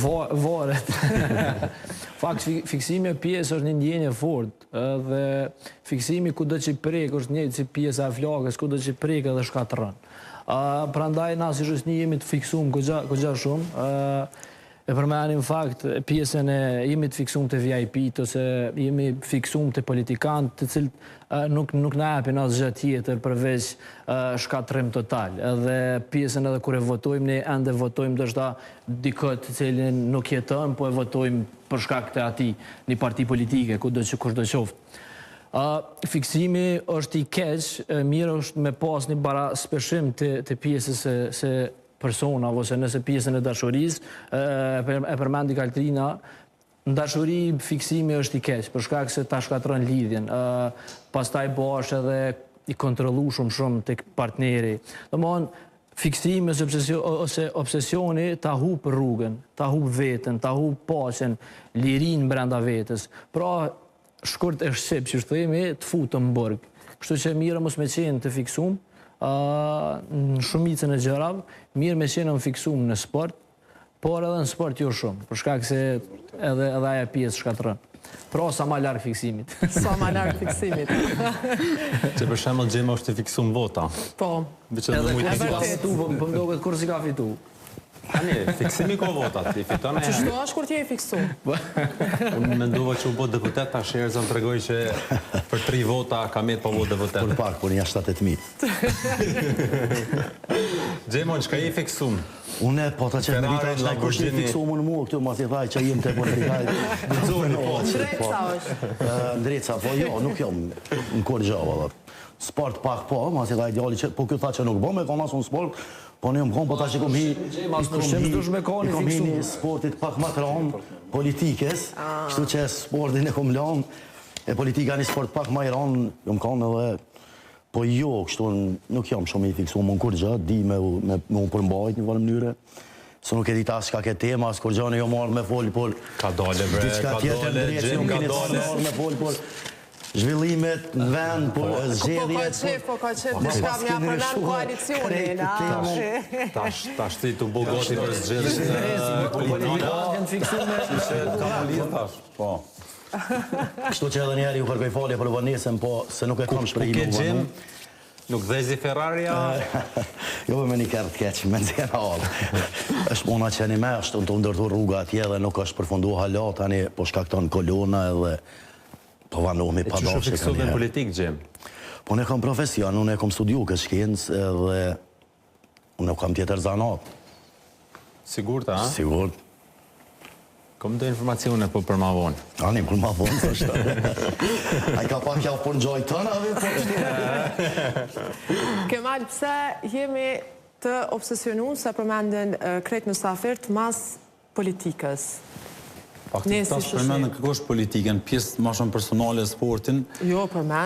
Varet. Fakt, fiksimi e pjesë është një ndjenje fort, dhe fiksimi ku do që prek është njëjtë si pjesa e flakës, ku do që prek edhe shkatërron. Prandaj na si shoqëri jemi të fiksuar goxha shumë. E përmenim fakt pjesën e jemi të fiksuar të VIP-t ose jemi fiksuar të politikanët të cilët nuk na japin asgjë tjetër përveç shkatërrim total. Edhe pjesën edhe kur e votojmë, ne ende votojmë ndoshta dikë të cilin nuk jeton, po e votojmë për shkak të atij, një parti politike, kudo qoftë. Fiksimi është i keq, mirë është me pas një baraspeshim të pjesës se persona, ose nëse pjesën e dashurisë, e përmendi Kaltrina, në dashuri fiksimi është i keq, për shkak se ta shkatërron lidhjen, pastaj bëhesh edhe i kontrollueshëm shumë tek partneri. Domthon, fiksimi ose obsesioni ta hub rrugën, ta hub veten, ta hub paqen, lirinë brenda vetes. Pra, shkurt e shqip, që themi, të futëm në burg. Kështu që mirë mos me qenë të fiksum, në shumicën e gjërave, mirë me qenë në fiksum në sport, por edhe në sport jo shumë, për shkak se edhe aja pjesë shkatërron. Pra, sa ma larg fiksimit. Sa ma larg fiksimit. Që për shembull Xhema është të fiksum vota. Po. Edhe kur si ka fitu, po më duket kur si ka fitu. Ani, fiksimi ka votat, i fiton e... Qështu është kur t'je i fiksu? Unë mendova që u bot deputet, ta Sherzan të regoj që për 3 vota ka met pa vot deputet. Për pak, për një 7-8.000. Xhemon, çka je fiksum? Unë po ta që merita është taj kush i fiksuar në mua këtu, mas i thaj që jem të politikaj. Ndreca është. Ndreca, po jo, nuk jom në kur gjava. Sport pak po, mas i thaj djali që, po kjo tha që nuk bo me konas unë sport, po në jom kon, po ta që kom hi një sportit pak ma të ranë, politikes, kështu që sportin e kom lanë, e politika një sport pak ma i ranë, jom kon edhe, po jo, kështu nuk jam shumë i fiksu më në kur gjë, di me unë përmbajt një valë mënyre, së nuk e di ta s'ka ke tema, s'kur gjë në jo marrë me folë, por... Ka dole, bre, ka dole, Xhem, ka dole. Zhvillimet në vend, por zgjedhjet... Po ka qef, të shkam një apërnan koalicionin, Tash ti të bogoti për zgjedhjet. Kështu që edhe njerë ju kërkoj falje për vënesën, po se nuk e kam shprehi nuk vënu. Nuk dhezi Ferraria? Jo me një kërë të keqë, me nëzirë halë. është mona që një me është të ndërtu rruga atje dhe nuk është përfundu halat, tani po shkakton kolona edhe po vanohemi pa dashë. E që shë fiksu dhe në politikë, Xhem? Po ne kam profesion, unë e kam studiu këtë shkencë edhe unë e kam tjetër zanat. Sigurt, a? Sigurt. Kom do informacione po për ma vonë. Ani, për ma vonë, së është. A i ka pak javë për në gjojë tëna, Kemal, pse jemi të obsesionuar se përmenden krejt Mustafirt mas politikës? Faktikisht ta përmendën këkosh politikën, pjesë ma shumë personale e sportin. Jo, përmend.